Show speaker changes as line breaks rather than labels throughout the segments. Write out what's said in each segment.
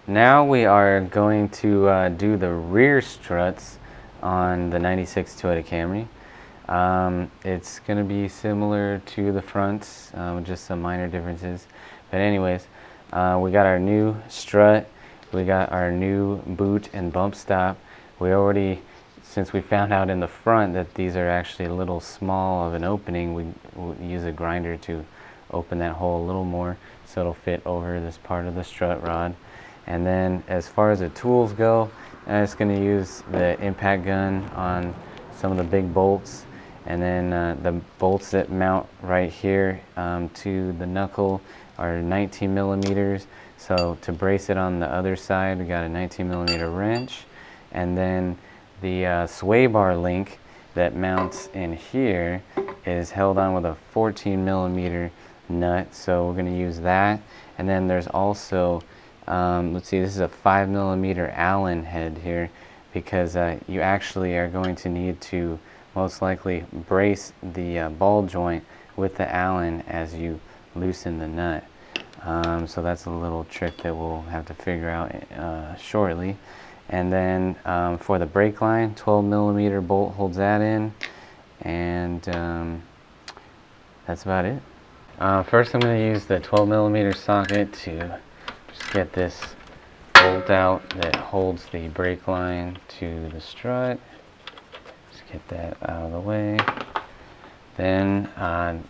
now we are going to do the rear struts on the 96 Toyota Camry. It's going to be similar to the fronts, just some minor differences. But anyways, we got our new strut, we got our new boot and bump stop. We already, since we found out in the front that these are actually a little small of an opening, we'll use a grinder to open that hole a little more so it'll fit over this part of the strut rod. And then as far as the tools go, I'm just going to use the impact gun on some of the big bolts, and then the bolts that mount right here to the knuckle are 19 millimeters. So to brace it on the other side, we got a 19 millimeter wrench, and then the sway bar link that mounts in here is held on with a 14 millimeter nut, so we're going to use that. And then there's also let's see, this is a 5 millimeter Allen head here, because you actually are going to need to most likely brace the ball joint with the Allen as you loosen the nut. So that's a little trick that we'll have to figure out shortly. And then for the brake line, 12 millimeter bolt holds that in, and that's about it. First I'm going to use the 12 millimeter socket to just get this bolt out that holds the brake line to the strut. Just get that out of the way. Then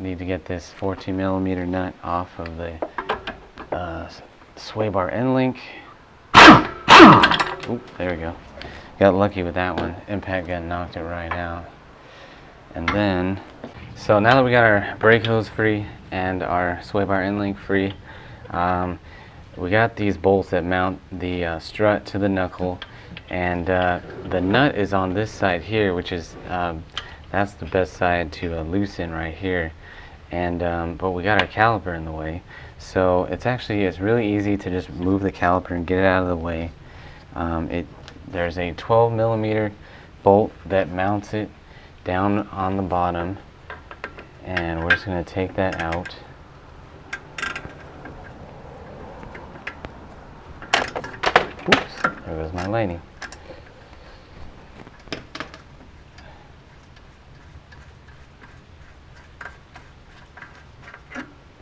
need to get this 14 millimeter nut off of the sway bar end link. Oop, there we go. Got lucky with that one. Impact gun knocked it right out. And then, so now that we got our brake hose free and our sway bar end link free, we got these bolts that mount the strut to the knuckle, and the nut is on this side here, which is that's the best side to loosen right here. And but we got our caliper in the way, so it's really easy to just move the caliper and get it out of the way. There's a 12 millimeter bolt that mounts it down on the bottom, and we're just going to take that out. Oops, there goes my lighting.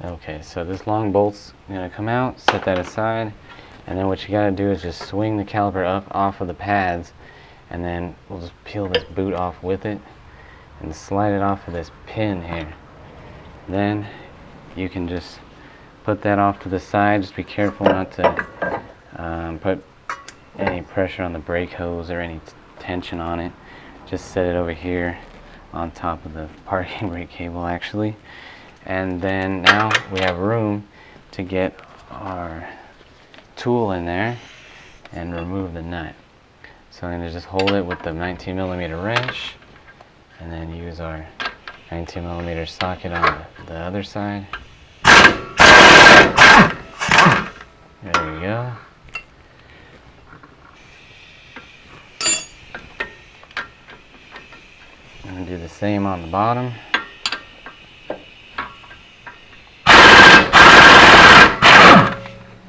Okay, so this long bolt's going to come out, set that aside, and then what you got to do is just swing the caliper up off of the pads, and then we'll just peel this boot off with it and slide it off of this pin here. Then you can just put that off to the side. Just be careful not to put any pressure on the brake hose or any tension on it. Just set it over here on top of the parking brake cable actually. And then now we have room to get our tool in there and remove the nut. So I'm going to just hold it with the 19 millimeter wrench, and then use our 19 millimeter socket on the other side. There we go. I'm going to do the same on the bottom.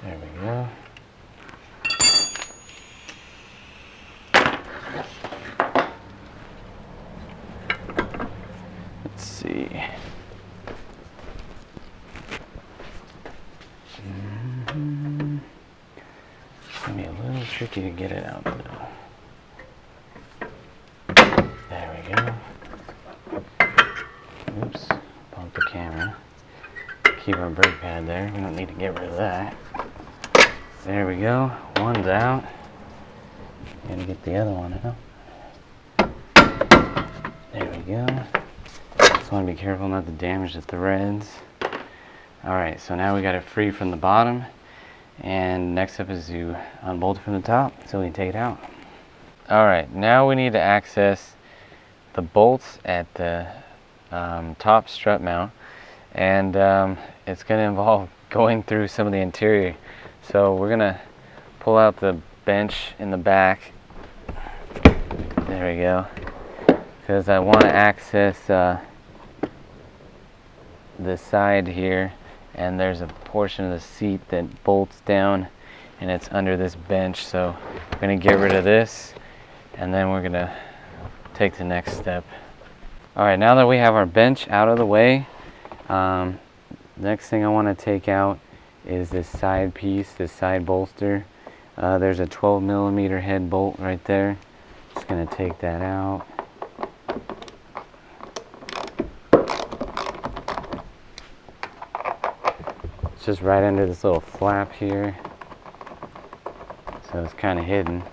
There we go. Let's see. It's going to be a little tricky to get it out though. There we go. Oops, bump the camera. Keep our brake pad there. We don't need to get rid of that. There we go. One's out. Gotta get the other one out. There we go. Just want to be careful not to damage the threads. Alright, so now we got it free from the bottom. And next step is to unbolt it from the top so we can take it out. Alright, now we need to access the bolts at the top strut mount, and it's going to involve going through some of the interior. So we're going to pull out the bench in the back. There we go. Because I want to access the side here, and there's a portion of the seat that bolts down and it's under this bench, so I'm going to get rid of this, and then we're going to take the next step. Alright, now that we have our bench out of the way, next thing I want to take out is this side piece, this side bolster. There's a 12mm head bolt right there. Just going to take that out. It's just right under this little flap here, so it's kind of hidden.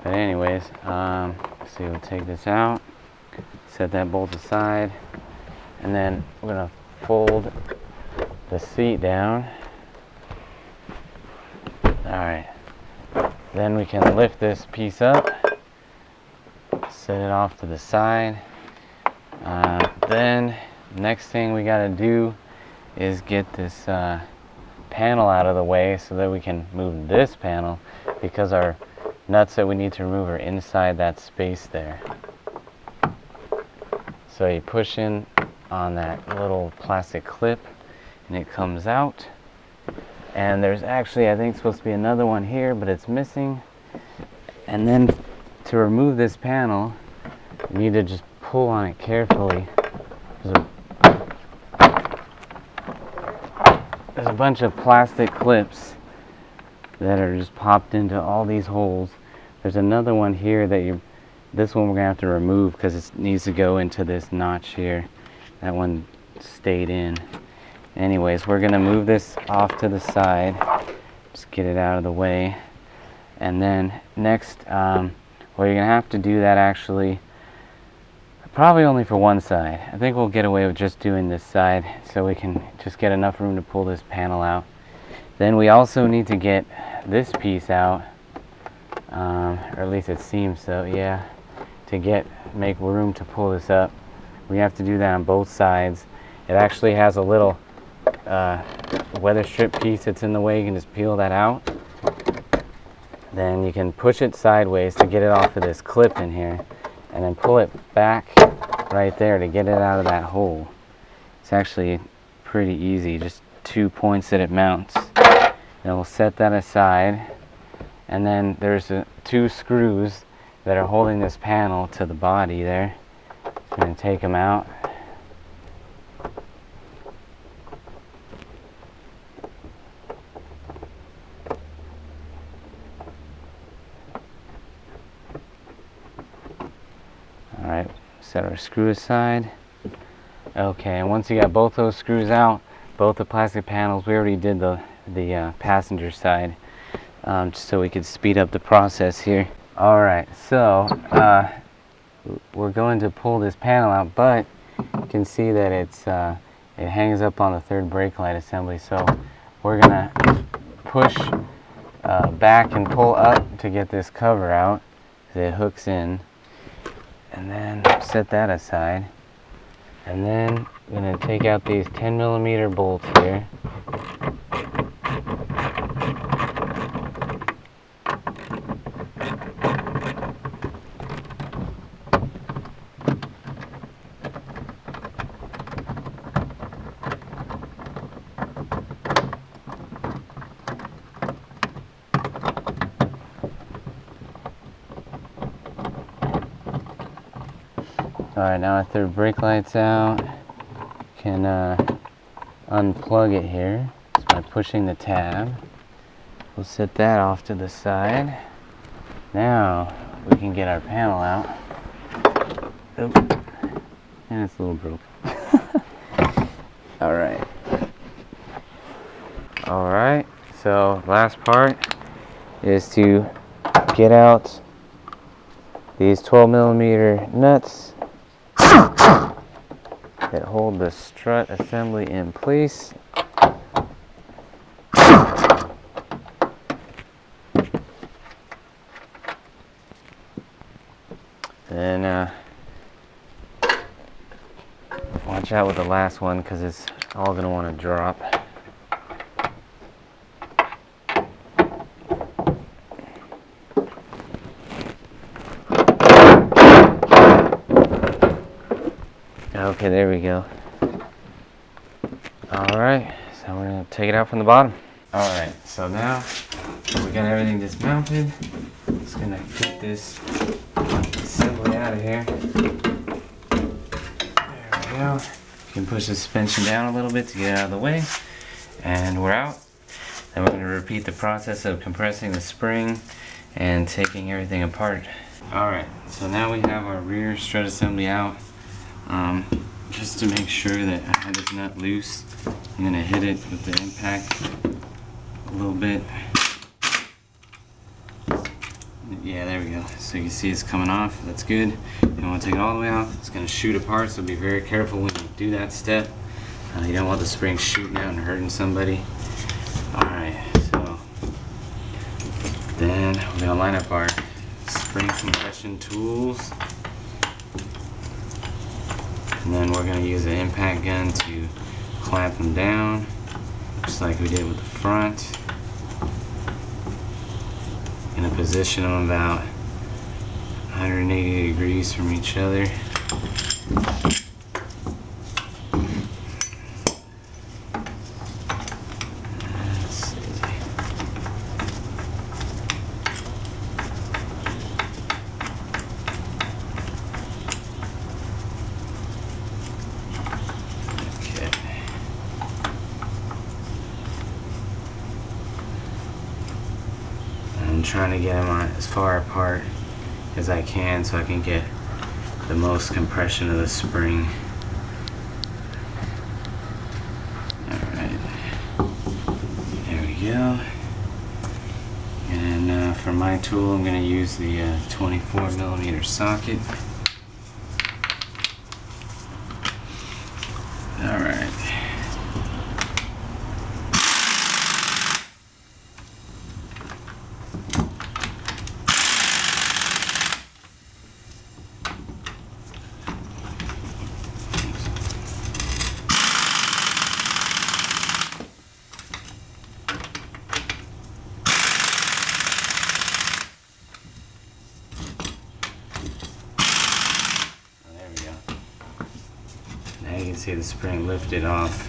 But anyways, so we'll take this out, set that bolt aside, and then we're going to fold the seat down. Alright, then we can lift this piece up, set it off to the side. Then next thing we got to do is get this panel out of the way so that we can move this panel, because our nuts that we need to remove are inside that space there. So you push in on that little plastic clip and it comes out, and there's actually, I think, supposed to be another one here, but it's missing. And then to remove this panel, you need to just pull on it carefully. There's a bunch of plastic clips that are just popped into all these holes. There's another one here that this one we're gonna have to remove because it needs to go into this notch here. That one stayed in. Anyways, we're gonna move this off to the side, just get it out of the way. And then next, well, you're gonna have to do that actually probably only for one side. I think we'll get away with just doing this side so we can just get enough room to pull this panel out. Then we also need to get this piece out, or at least it seems so, yeah, to make room to pull this up. We have to do that on both sides. It actually has a little weather strip piece that's in the way. You can just peel that out. Then you can push it sideways to get it off of this clip in here, and then pull it back right there to get it out of that hole. It's actually pretty easy, just 2 points that it mounts. Then we'll set that aside, and then there's 2 screws that are holding this panel to the body there. I'm going to take them out. Alright, set our screw aside. Okay, and once you got both those screws out, both the plastic panels, we already did the passenger side, just so we could speed up the process here. Alright, so we're going to pull this panel out, but you can see that it hangs up on the third brake light assembly, so we're gonna push back and pull up to get this cover out, so it hooks in, and then set that aside. And then I'm going to take out these 10mm bolts here. Alright, now our third brake light's out. Can unplug it here just by pushing the tab. We'll set that off to the side. Now we can get our panel out. Oop. And it's a little broke. Alright. Alright, so last part is to get out these 12mm nuts that hold the strut assembly in place. Then watch out with the last one because it's all going to want to drop. Okay, there we go. Alright, so we're going to take it out from the bottom. Alright, so now we we got everything dismounted. Just gonna get this assembly out of here. There we go. You can push the suspension down a little bit to get it out of the way. And we're out. Then we're gonna repeat the process of compressing the spring and taking everything apart. Alright, so now we have our rear strut assembly out. Just to make sure that I had this nut loose, I'm gonna hit it with the impact a little bit. Yeah, there we go. So you can see it's coming off. That's good. You don't want to take it all the way off. It's gonna shoot apart, so be very careful when you do that step. You don't want the spring shooting out and hurting somebody. Alright, so then we're gonna line up our spring compression tools. And then we're going to use an impact gun to clamp them down, just like we did with the front. Going to position them about 180 degrees from each other. I'm trying to get them on as far apart as I can so I can get the most compression of the spring. Alright, there we go. And for my tool, I'm going to use the 24mm socket. Alright. You can see the spring lifted off,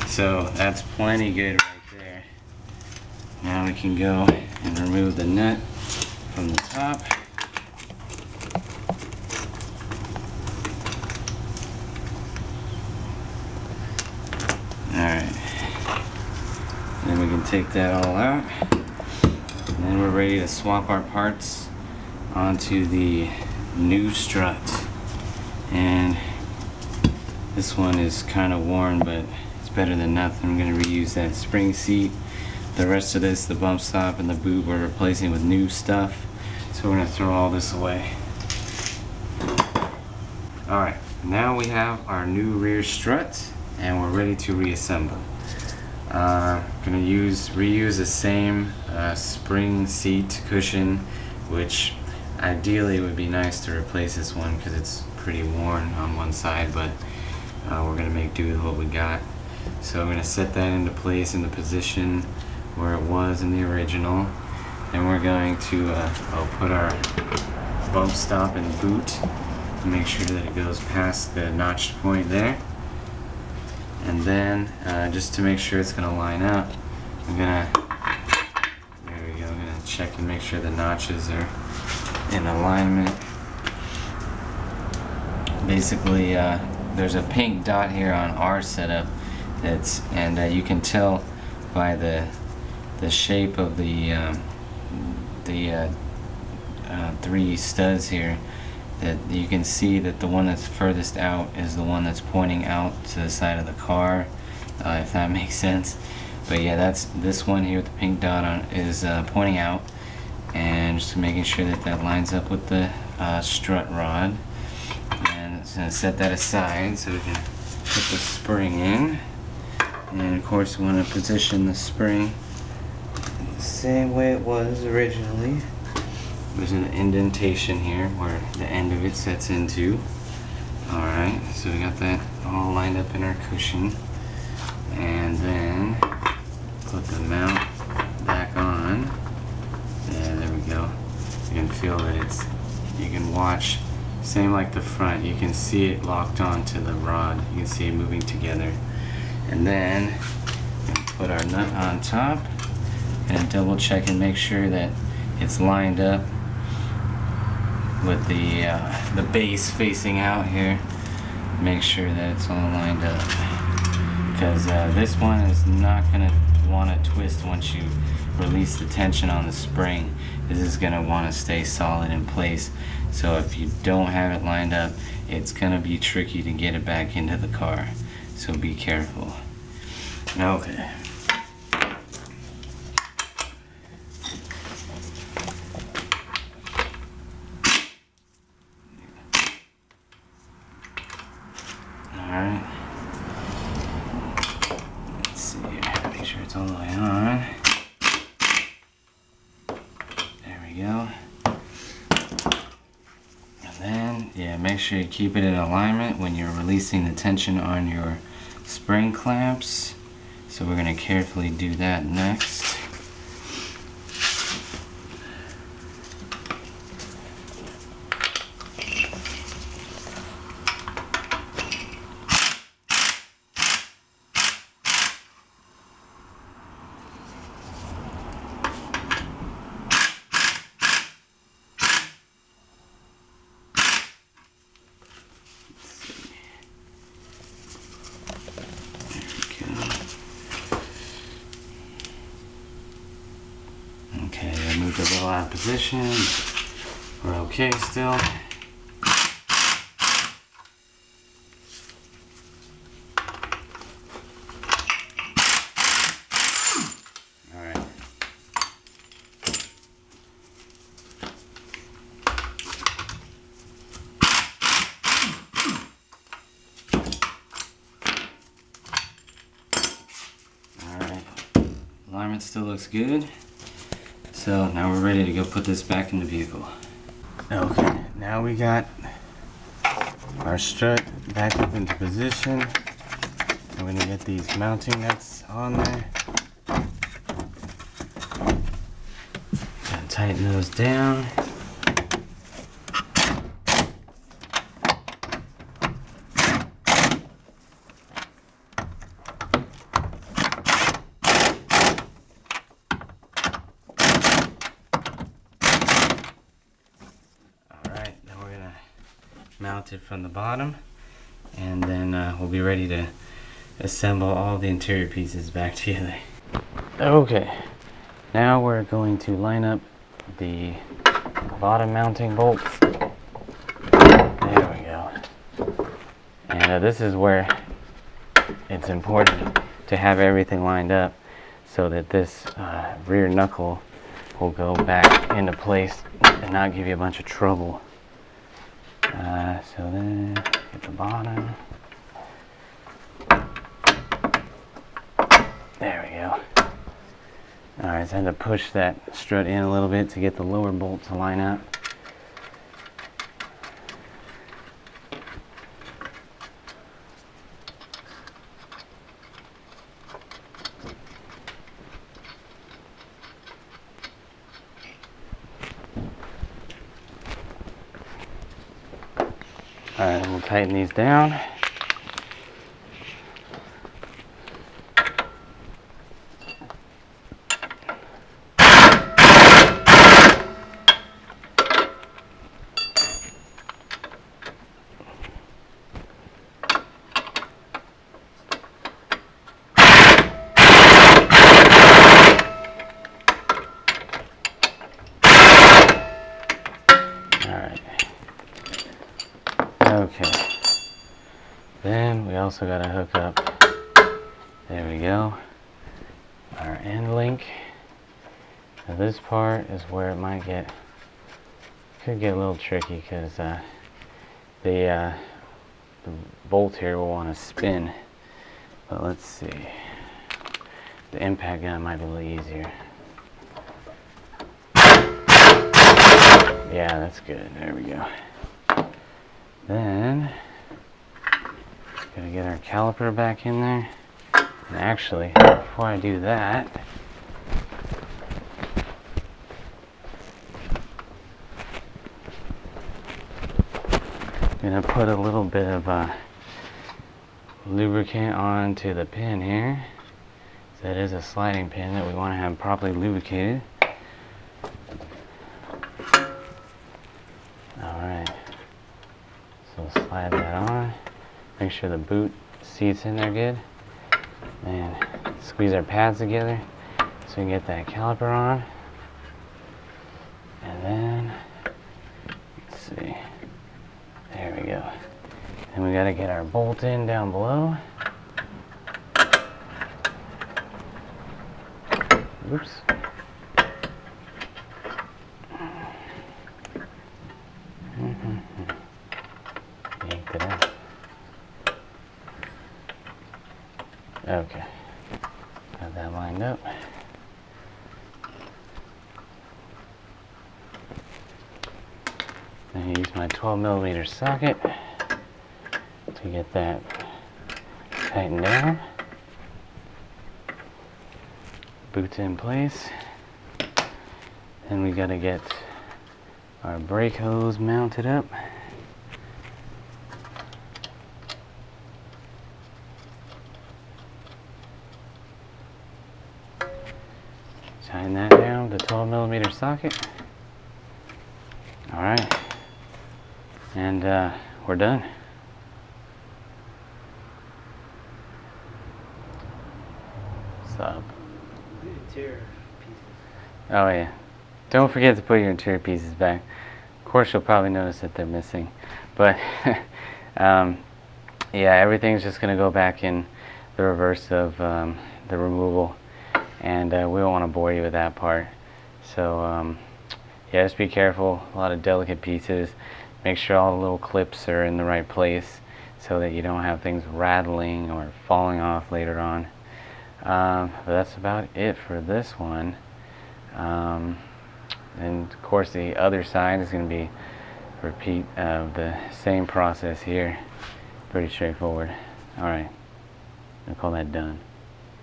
so that's plenty good right there. Now we can go and remove the nut from the top. Alright, then we can take that all out, and then we're ready to swap our parts onto the new strut. And this one is kind of worn, but it's better than nothing. I'm going to reuse that spring seat. The rest of this, the bump stop and the boot, we're replacing with new stuff. So we're going to throw all this away. Alright, now we have our new rear strut and we're ready to reassemble. Going to reuse the same spring seat cushion, which ideally would be nice to replace this one because it's pretty worn on one side, but we're going to make do with what we got. So we're going to set that into place in the position where it was in the original. And we're going to put our bump stop and boot to make sure that it goes past the notched point there. And then just to make sure it's going to line up, I'm going to, there we go, I'm going to check and make sure the notches are in alignment. Basically, there's a pink dot here on our setup and you can tell by the shape of the three studs here that you can see that the one that's furthest out is the one that's pointing out to the side of the car, if that makes sense. But yeah, that's this one here with the pink dot on is pointing out, and just making sure that that lines up with the strut rod. Just going to set that aside so we can put the spring in. And of course we want to position the spring the same way it was originally. There's an indentation here where the end of it sets into. Alright, so we got that all lined up in our cushion. And then put the mount back on. Yeah, there we go. You can feel that you can watch. Same like the front, you can see it locked onto the rod. You can see it moving together. And then put our nut on top Gonna double check and make sure that it's lined up with the base facing out here. Make sure that it's all lined up, because this one is not gonna want to twist once you release the tension on the spring. This is gonna want to stay solid in place. So if you don't have it lined up, it's gonna be tricky to get it back into the car. So be careful. Okay. Alright. Let's see here. Make sure it's all the way on. There we go. And then, yeah, make sure you keep it in alignment when you're releasing the tension on your spring clamps. So we're going to carefully do that next. Okay, I moved a little out of position. We're okay still. Alright. Alright. Alignment still looks good. So now we're ready to go put this back in the vehicle. Okay, now we got our strut back up into position. I'm gonna get these mounting nuts on there. Gotta tighten those down. Mount it from the bottom, and then we'll be ready to assemble all the interior pieces back together. Okay, now we're going to line up the bottom mounting bolts. There we go. And this is where it's important to have everything lined up so that this rear knuckle will go back into place and not give you a bunch of trouble. So then get the bottom. There we go. Alright, so I had to push that strut in a little bit to get the lower bolt to line up. Alright, we'll tighten these down. Okay, then we also got to hook up, there we go, our end link. Now this part is where it might could get a little tricky, because the bolt here will want to spin, but let's see, the impact gun might be a little easier. Yeah, that's good, there we go. Then, gotta get our caliper back in there. And actually, before I do that, I'm gonna put a little bit of lubricant onto the pin here. That is a sliding pin that we want to have properly lubricated. Alright, so slide that on. Make sure the boot seat's in there good. And squeeze our pads together so we can get that caliper on. And then, let's see, there we go. And we got to get our bolt in down below. Oops. Yanked it out. Okay. Got that lined up. I use my 12mm socket to get that tightened down. Boots in place. Then we got to get our brake hose mounted up. Tighten that down with the 12mm socket. Alright. And we're done. What's up?
Interior pieces.
Oh yeah. Don't forget to put your interior pieces back. Of course you'll probably notice that they're missing. But yeah, everything's just going to go back in the reverse of the removal. And we don't want to bore you with that part. So yeah, just be careful. A lot of delicate pieces. Make sure all the little clips are in the right place so that you don't have things rattling or falling off later on. But that's about it for this one. And of course the other side is going to be a repeat of the same process here. Pretty straightforward. Alright, I'll call that done.